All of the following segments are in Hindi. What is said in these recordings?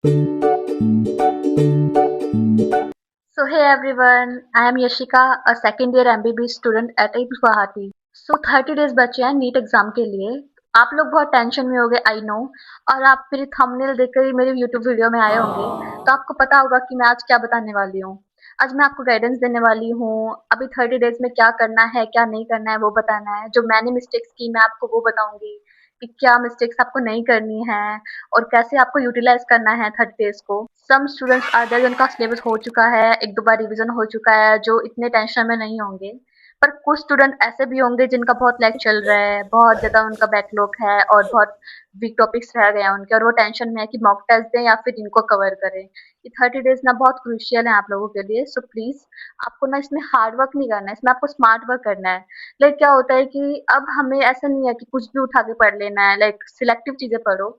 So hey everyone, I am Yashika, a second year MBBS student at AIIMS Guwahati. So 30 days बचे हैं नीट एग्जाम के लिए। आप लोग बहुत टेंशन में होगे आई नो, और आप मेरी थंबनेल देखकर ही मेरी यूट्यूब वीडियो में आए होंगे, तो आपको पता होगा कि मैं आज क्या बताने वाली हूँ। आज मैं आपको गाइडेंस देने वाली हूँ। अभी 30 डेज में क्या करना है क्या नहीं करना है वो बताना है। जो मैंने मिस्टेक्स की मैं आपको वो बताऊंगी कि क्या मिस्टेक्स आपको नहीं करनी है और कैसे आपको यूटिलाइज करना है 30 डेज को। सम स्टूडेंट्स आर देयर जिनका सिलेबस हो चुका है, एक दो बार रिवीजन हो चुका है, जो इतने टेंशन में नहीं होंगे। पर कुछ स्टूडेंट ऐसे भी होंगे जिनका बहुत लैग चल रहा है, बहुत ज्यादा उनका बैकलॉग है और बहुत वीक टॉपिक्स रह गए हैं उनके, और वो टेंशन में है कि मॉक टेस्ट दें या फिर इनको कवर करें। ये 30 डेज ना बहुत क्रूशियल है आप लोगों के लिए। सो प्लीज आपको ना इसमें हार्ड वर्क नहीं करना है, इसमें आपको स्मार्ट वर्क करना है। लाइक क्या होता है कि अब हमें ऐसा नहीं है कि कुछ भी उठा के पढ़ लेना है, लाइक सिलेक्टिव चीजें पढ़ो।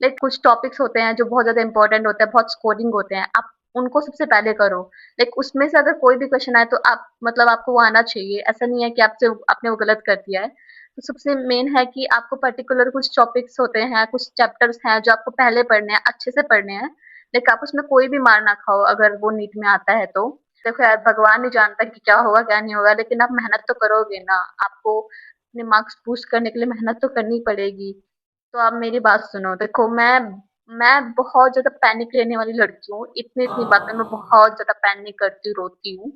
लाइक कुछ टॉपिक्स होते हैं जो बहुत ज्यादा इंपॉर्टेंट होते हैं, बहुत स्कोरिंग होते हैं, आप उनको सबसे पहले करो। लाइक उसमें से अगर कोई भी क्वेश्चन आए तो आप मतलब आपको वो आना चाहिए, ऐसा नहीं है कि आपसे आपने वो गलत कर दिया है। तो सबसे मेन है कि आपको पर्टिकुलर कुछ टॉपिक्स होते हैं, कुछ चैप्टर्स हैं जो आपको पहले पढ़ने हैं, अच्छे से पढ़ने हैं। लाइक आप उसमें कोई भी मार ना खाओ अगर वो नीट में आता है तो। देखो यार, भगवान नहीं जानता कि क्या होगा क्या नहीं होगा, लेकिन आप मेहनत तो करोगे ना। आपको अपने मार्क्स बूस्ट करने के लिए मेहनत तो करनी पड़ेगी। तो आप मेरी बात सुनो। देखो मैं बहुत ज़्यादा पैनिक लेने वाली लड़की हूँ। इतनी-इतनी बातों में बहुत ज़्यादा पैनिक करती हूँ, रोती हूँ।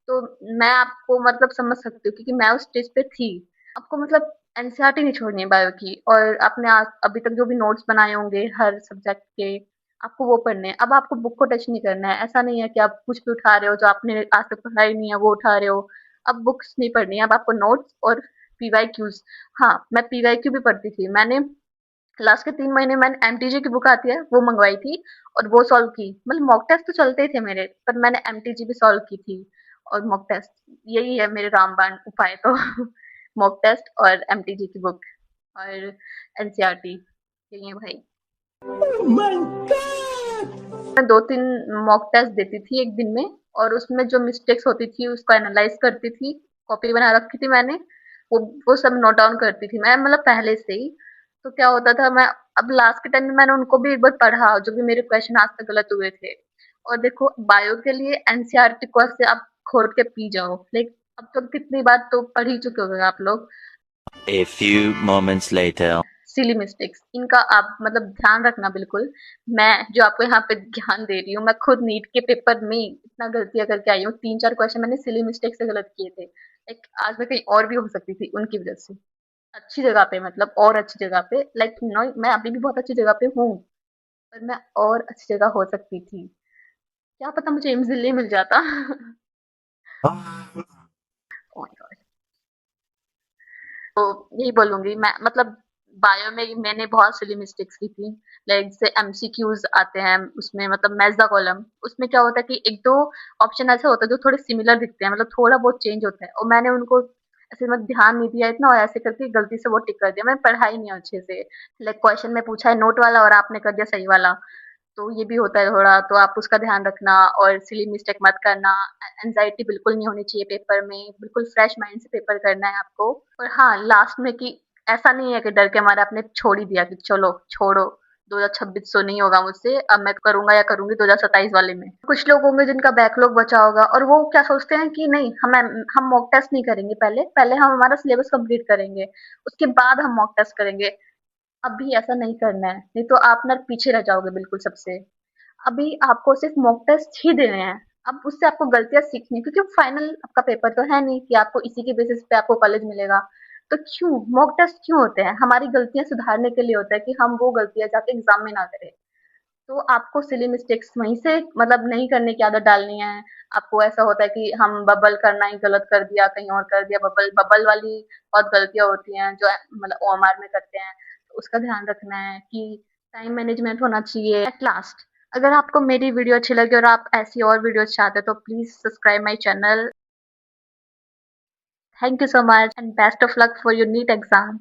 तो मैं आपको मतलब समझ सकती हूँ क्योंकि मैं उस स्टेज पे थी। आपको मतलब एनसीईआरटी नहीं छोड़नी है बायो की, और आपने आज अभी तक जो भी नोट्स बनाए होंगे हर सब्जेक्ट के, आपको वो पढ़ने हैं। अब आपको बुक को टच नहीं करना है। ऐसा नहीं है कि आप कुछ भी उठा रहे हो जो आपने आज तक पढ़ा ही नहीं है वो उठा रहे हो। अब बुक्स नहीं पढ़नी है, अब आपको नोट्स और पीवाईक्यूज़। हाँ, मैं पीवाईक्यू भी पढ़ती थी। मैंने लास्ट के 3 महीने मैंने एमटीजी की बुक आती है वो मंगवाई थी और वो सॉल्व की। मतलब मॉक टेस्ट तो चलते ही थे मेरे, पर मैंने एमटीजी भी सॉल्व की थी और मॉक टेस्ट। यही है मेरे रामबाण उपाय तो मॉक टेस्ट और एमटीजी की बुक और एनसीईआरटी, यही है भाई। मैं 2-3 मॉक टेस्ट देती थी एक दिन में, और उसमें जो मिस्टेक्स होती थी उसको एनालाइज करती थी। कॉपी बना रखी थी मैंने, वो सब नोट डाउन करती थी मैं, मतलब पहले से ही। तो क्या होता था, मैं अब लास्ट के टाइम में मैंने उनको भी एक बार पढ़ा जो भी मेरे क्वेश्चन आज तक गलत हुए थे। और देखो बायो के लिए एनसीईआरटी को से आप खोल के पी जाओ। लाइक अब तो कितनी बात तो पढ़ ही चुके होंगे आप लोग। A few moments later. Silly mistakes इनका आप मतलब ध्यान रखना बिल्कुल। मैं जो आपको यहाँ पे ज्ञान दे रही हूँ, मैं खुद नीट के पेपर में इतना गलतियां करके आई हूँ। 3-4 क्वेश्चन मैंने सिली मिस्टेक से गलत किए थे। लाइक आज मैं कहीं और भी हो सकती थी उनकी वजह से। अच्छी जगह पे, मतलब और अच्छी जगह पे, लाइक नो मैं अभी भी बहुत अच्छी जगह पे हूँ, पर मैं और अच्छी जगह हो सकती थी। क्या पता मुझे एम्स दिल्ली मिल जाता। Oh my God। तो यही बोलूंगी मैं, मतलब बायो में मैंने बहुत सिली मिस्टेक्स की थी। लाइक जैसे एमसीक्यूज आते हैं उसमें, मतलब मैच द कॉलम, उसमें क्या होता है कि एक दो ऑप्शन ऐसे होते हैं जो थोड़े सिमिलर दिखते हैं, मतलब थोड़ा बहुत चेंज होता है, और मैंने उनको ऐसे मत ध्यान नहीं दिया इतना, और ऐसे करके गलती से वो टिक कर दिया। मैंने पढ़ा ही नहीं अच्छे से। लाइक क्वेश्चन में पूछा है नोट वाला और आपने कर दिया सही वाला। तो ये भी होता है थोड़ा, तो आप उसका ध्यान रखना और सिली मिस्टेक मत करना। एंजाइटी बिल्कुल नहीं होनी चाहिए पेपर में, बिल्कुल फ्रेश माइंड से पेपर करना है आपको। और हाँ, लास्ट में कि ऐसा नहीं है कि डर के मारे आपने छोड़ ही दिया कि चलो छोड़ो, 2026 तो नहीं होगा मुझसे, अब मैं करूंगा या करूंगी 2027 वाले में। कुछ लोग होंगे जिनका बैकलॉग बचा होगा और वो क्या सोचते हैं कि नहीं, हम मॉक टेस्ट नहीं करेंगे, पहले पहले हम हमारा सिलेबस कंप्लीट करेंगे, उसके बाद हम मॉक टेस्ट करेंगे। अभी ऐसा नहीं करना है, नहीं तो आप ना पीछे रह जाओगे बिल्कुल सबसे। अभी आपको सिर्फ मॉक टेस्ट ही देने हैं। अब उससे आपको गलतियां सीखनी है, क्योंकि फाइनल आपका पेपर तो है नहीं कि आपको इसी के बेसिस पे आपको कॉलेज मिलेगा। तो क्यों मॉक टेस्ट क्यों होते हैं? हमारी गलतियां सुधारने के लिए होता है कि हम वो गलतियां जाके एग्जाम में ना करें। तो आपको सिली मिस्टेक्स वहीं से मतलब नहीं करने की आदत डालनी है। आपको ऐसा होता है कि हम बबल करना ही गलत कर दिया, कहीं और कर दिया, बबल बबल वाली बहुत गलतियां होती हैं जो मतलब ओएमआर में करते हैं। तो उसका ध्यान रखना है कि टाइम मैनेजमेंट होना चाहिए। एट लास्ट, अगर आपको मेरी वीडियो अच्छी लगी और आप ऐसी और वीडियोस चाहते हो तो please subscribe my channel. Thank you so much and best of luck for your NEET exam.